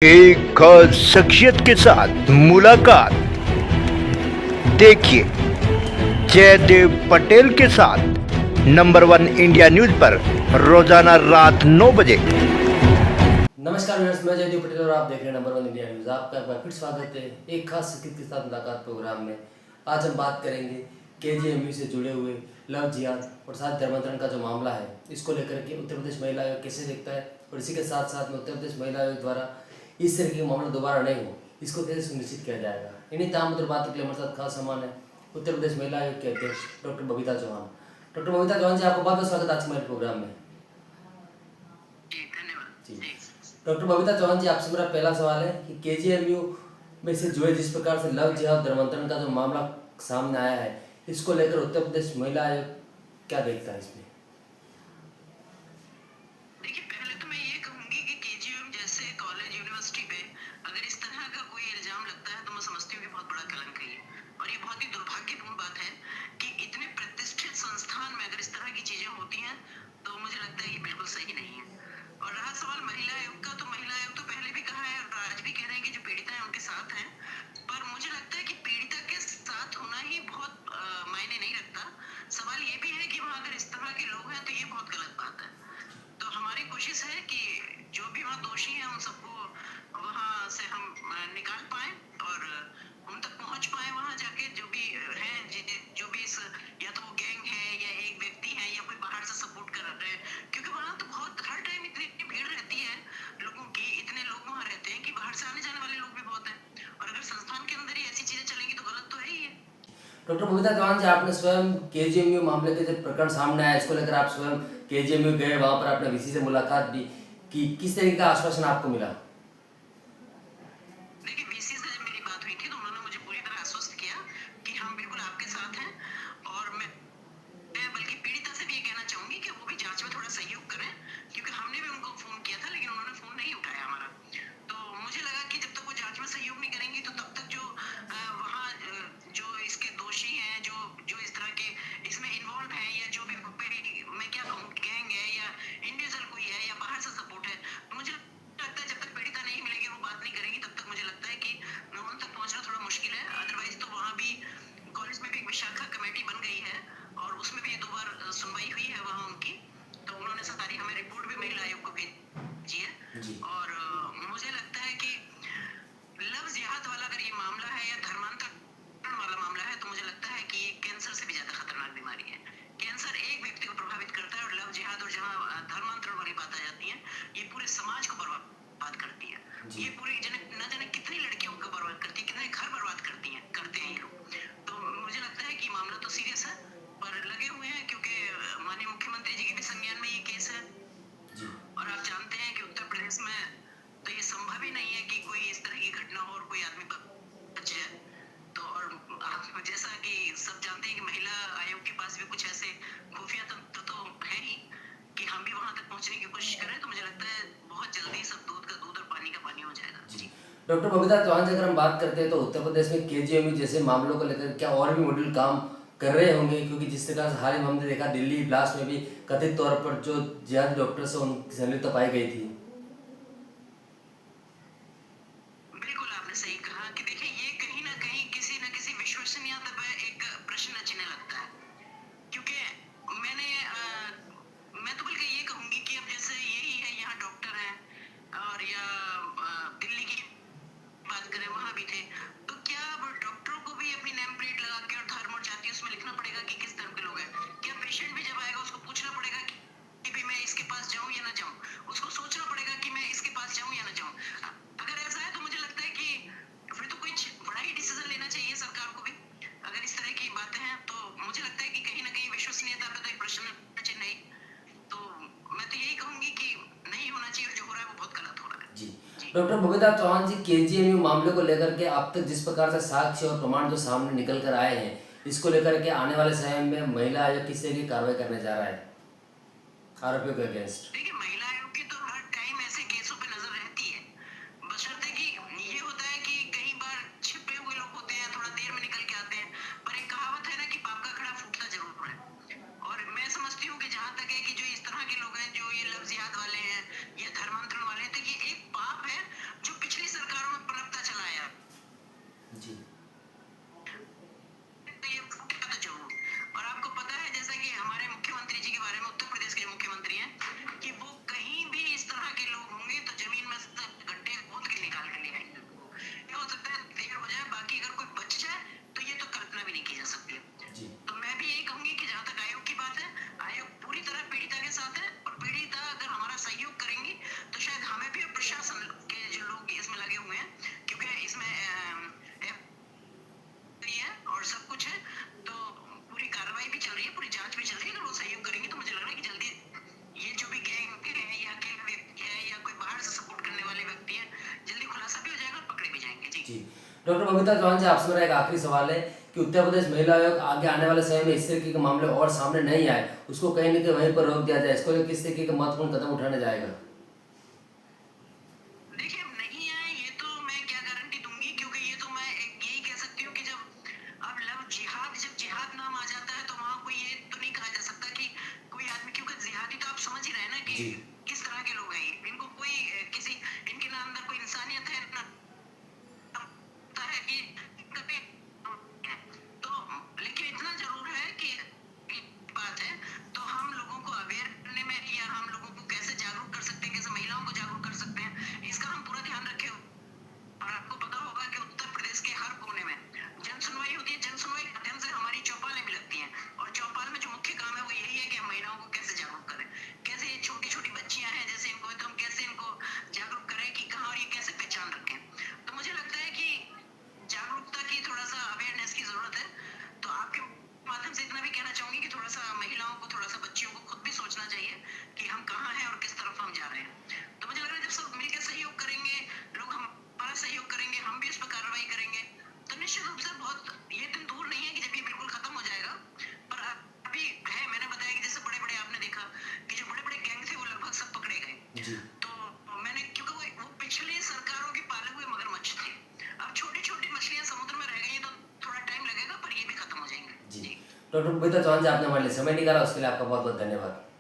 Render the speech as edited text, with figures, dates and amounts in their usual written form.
एक खास शख्सियत के साथ मुलाकात। देखिए जयदेव पटेल के साथ नंबर 1 इंडिया न्यूज पर रोजाना रात 9 बजे। नमस्कार व्यूअर्स, मैं जयदेव पटेल और आप देख रहे हैं नंबर 1 इंडिया न्यूज। आपका एक बार फिर स्वागत है एक खास शख्सियत के साथ मुलाकात प्रोग्राम में। आज हम बात करेंगे केजीएमयू से जुड़े हुए लव जिहाद और साथ धर्मांतरण का जो मामला है, इसको लेकर के उत्तर प्रदेश महिला आयोग कैसे देखता है और इसी के साथ साथ में उत्तर प्रदेश महिला आयोग द्वारा इस तरह के मामला दोबारा नहीं हो, इसको कैसे सुनिश्चित किया जाएगा। इन्हीं तमाम बात के लिए हमारे साथ खास सामान है उत्तर प्रदेश महिला आयोग के अध्यक्ष डॉक्टर बबीता चौहान। डॉक्टर बबीता चौहान जी, आपको बहुत बहुत स्वागत आज हमारे प्रोग्राम में। जी डॉक्टर बबीता चौहान जी, आपसे मेरा पहला सवाल है कि केजीएमयू में से जुड़े जिस प्रकार से लव जिहाद धर्मांतरण का जो मामला सामने आया है, इसको लेकर उत्तर प्रदेश महिला आयोग क्या देखता है इसमें? देखिए, पहले तो मैं ये कहूंगी कि केजीएम जैसे कॉलेज यूनिवर्सिटी पे अगर इस तरह का कोई इल्जाम लगता है तो मैं समझती हूँ कि बहुत बड़ा कलंक है और ये बहुत ही दुर्भाग्यपूर्ण बात है कि इतने प्रतिष्ठित संस्थान में अगर इस तरह की चीजें होती हैं तो मुझे लगता है ये बिल्कुल सही नहीं है। और रहा सवाल महिला आयोग का, तो महिला आयोग तो पहले भी कहा है और आज भी कह रहे हैं कि जो पीड़िता है उनके साथ हैं, पर मुझे लगता है कि पीड़िता के साथ होना ही बहुत मायने नहीं रखता। सवाल ये भी है कि वहाँ अगर इस तरह के लोग हैं तो ये बहुत गलत बात है। तो हमारी कोशिश है कि जो भी वहाँ दोषी हैं उन सबको वहाँ से हम निकाल पाए और उन तक पहुँच पाए। वहाँ जाके जो भी हैं, जो भी इस या तो वो गैंग है या एक व्यक्ति है या कोई बाहर से सपोर्ट कर रहे हैं, क्योंकि वहाँ तो बहुत हर टाइम इतनी भीड़ रहती है लोगों की, इतने लोग वहाँ रहते हैं कि बाहर से आने जाने वाले लोग भी बहुत हैं और अगर संस्थान के अंदर ही ऐसी चीजें चलेंगी तो गलत तो है ही है। डॉक्टर बबीता चौहान जी, आपने स्वयं केजीएमयू मामले के जब प्रकरण सामने आया, इसको लेकर आप स्वयं केजीएमयू गए, वहां पर आपने वीसी से मुलाकात भी की, किस तरीके का आश्वासन आपको मिला? देखिए, वीसी से जब मेरी बात हुई थी तो उन्होंने मुझे पूरी तरह आश्वस्त किया कि हम बिल्कुल आपके साथ हैं और मैं बल्कि पीड़िता से भी ये कहना चाहूंगी कि वो भी जांच में थोड़ा सहयोग करें, क्योंकि हमने भी उनको फोन किया था लेकिन उन्होंने फोन नहीं उठाया हमारा। तो मुझे लगा कि जब तक वो जांच में सहयोग नहीं करेंगी तो तब तक जो वहाँ जो इसके दोषी हैं, जो जो इस तरह के इसमें इन्वॉल्व है या जो भी मैं क्या कहूँ गैंग है या इंडिविजुअल कोई है या बाहर से सपोर्ट है, तो मुझे लगता है जब तक पीड़िता नहीं मिलेगी, वो बात नहीं करेगी, तब तक मुझे लगता है कि उन तक पहुंचना थोड़ा मुश्किल है। अदरवाइज तो वहाँ भी कॉलेज में भी एक विशाखा कमेटी बन गई है और उसमें भी 2 बार सुनवाई हुई है वहाँ उनकी, तो उन्होंने सारी हमें रिपोर्ट भी महिला आयोग को भेजी है। और मुझे लगता है कि लव जिहाद वाला अगर ये मामला है या धर्मांतरण वाला मामला है तो मुझे लगता है कि ये कैंसर से भी ज्यादा खतरनाक बीमारी है। कैंसर एक व्यक्ति को प्रभावित करता है और लव जिहाद और जहाँ धर्मांतरण वाली बात आ जाती है, ये पूरे समाज को बर्बाद करती है। ये पूरी न जाने कितनी लड़कियों को बर्बाद करती है, कितने घर बर्बाद करते हैं ये लोग। तो मुझे लगता है कि मामला तो सीरियस है पर लगे हुए हैं, क्योंकि माननीय मुख्यमंत्री जी के भी संज्ञान में ये केस है और आप जानते हैं कि उत्तर प्रदेश में तो ये संभव ही नहीं है कि कोई इस तरह की घटना हो और कोई आदमी बचे। तो और आप जैसा कि सब जानते हैं कि महिला आयोग के पास भी कुछ ऐसे खुफिया तंत्र तो है ही कि हम भी वहां तक पहुंचने की कोशिश करें, तो मुझे लगता है बहुत जल्दी सब दूध का दूध और पानी का पानी हो जाएगा। जी डॉक्टर बबीता चौहान जी, अगर हम बात करते हैं तो उत्तर प्रदेश में केजीएमयू जैसे मामलों को लेकर क्या और भी मॉड्यूल काम कर रहे होंगे? क्योंकि जिस प्रकार से हाल ही में हमने देखा दिल्ली ब्लास्ट में भी कथित तौर पर जो जिहादी डॉक्टर्स हैं उनकी संलिप्तता पाई गई थी। बिल्कुल आपने सही कहा कि देखिए, ये कहीं ना कहीं किसी न किसी विश्वसनीयता पर एक प्रश्न चिन्ह लगता है, क्योंकि मैं तो बल्कि ये कहूंगी कि अब जैसे यही है, यहाँ डॉक्टर हैं और या दिल्ली की बात करें वहां भी थे, तो क्या अब डॉक्टरों को भी अपनी नेम प्लेट लगा के और धर्म और जाति उसमें लिखना पड़ेगा कि किस धर्म के लोग हैं? क्या पेशेंट भी जब आएगा उसको पूछना पड़ेगा कि भी मैं इसके पास जाऊं या ना जाऊं? उसको सोचना पड़ेगा कि मैं इसके पास जाऊं या ना जाऊं? अगर ऐसा है तो मुझे लगता है कि फिर तो कुछ बड़ा ही डिसीजन लेना चाहिए सरकार को भी। अगर इस तरह की बातें हैं तो मुझे लगता है कि कहीं ना कहीं विश्वसनीयता पर तो एक प्रश्न चिन्ह है। तो मैं तो यही कहूंगी कि नहीं होना चाहिए और जो हो रहा है वो बहुत गलत हो रहा है। जी डॉक्टर बबीता चौहान जी, केजीएमयू मामले को लेकर के अब तक जिस प्रकार से साक्ष्य और प्रमाण जो सामने निकल कर आए हैं, इसको लेकर के आने वाले समय में महिला आयोग किस तरह की कार्रवाई करने जा रहा है आरोपियों के अगेंस्ट? देखिए, महिला आयोग की तो हर टाइम ऐसे केसों पे नजर रहती है, बशर्ते कि ये होता है कि कई बार छिपे हुए लोग होते हैं, थोड़ा देर में निकल के आते हैं, पर एक कहावत है ना कि पाप का खड़ा फूटता जरूर है। और मैं समझती हूँ कि जहां तक है कि जो इस तरह के लोग हैं, जो ये लव जिहाद वाले हैं या धर्मांतरण वाले हैं, तो ये एक पाप है जो पिछले डॉक्टर बबीता चौहान जी, आपसे मेरा एक आखिरी सवाल है कि उत्तर प्रदेश महिला आयोग आगे आने वाले समय में इस तरीके के मामले और सामने नहीं आए, उसको कहीं न कहीं वहीं पर रोक दिया जाए, इसको लेकर किस तरीके का महत्वपूर्ण कदम उठाने जाएगा? देखिए, अब नहीं आए ये तो मैं क्या गारंटी दूंगी, क्योंकि ये तो मैं यही कह सकती हूँ कि जब जिहाद नाम आ जाता है तो वहाँ कोई ये तो नहीं कहा जा सकता कि कोई आदमी, क्योंकि जिहादी तो आप समझ ही रहे हैं ना कि जी। किस तरह के लोग हैं ये। इनको कोई किसी इनके ना अंदर कोई इंसानियत है ना होता है कि कभी तो, लेकिन इतना जरूर है कि एक बात है, तो हम लोगों को अवेयर करने में या हम लोगों को कैसे जागरूक कर सकते हैं, कैसे महिलाओं को जागरूक कर सकते हैं, इसका हम पूरा ध्यान रखें। और आपको पता होगा कि उत्तर प्रदेश के हर कोने में जन सुनवाई होती है। जन सुनवाई के माध्यम से हमारी चौपालें भी लगती हैं, और चौपाल में जो मुख्य काम है वो यही है कि हम महिलाओं को कैसे जागरूक करें, कैसे ये छोटी छोटी बच्चियां हैं जैसे इनको, तो हम कैसे इनको जागरूक करें कि कहाँ और ये कैसे पहचान रखें। तो मुझे लगता है कि जागरूकता की थोड़ा सा अवेयरनेस की जरूरत है। तो आपके माध्यम से इतना भी कहना चाहूंगी कि थोड़ा सा महिलाओं को, थोड़ा सा बच्चियों को खुद भी सोचना चाहिए कि हम कहाँ हैं और किस तरफ हम जा रहे हैं। तो मुझे लग रहा है जब सब मिलकर सहयोग करेंगे, लोग हमारा सहयोग करेंगे, हम भी इस पर कार्रवाई करेंगे, तो निश्चित रूप से बहुत ये दिन दूर नहीं है कि जब ये बिल्कुल खत्म हो जाएगा। पर अभी है, मैंने बताया कि जैसे बड़े बड़े आपने देखा कि जो बड़े बड़े गैंग थे वो लगभग सब पकड़े गए। जी। तो मैंने, क्योंकि वो पिछली सरकारों के पाले हुए मगरमच्छ थे, अब छोटी छोटी मछलियां समुद्र में रह गई हैं, तो थोड़ा टाइम लगेगा पर ये भी खत्म हो जाएंगे। जी। जी। डॉक्टर बबीता चौहान जी, आपने हमारे लिए समय निकाला, उसके लिए आपका बहुत बहुत धन्यवाद।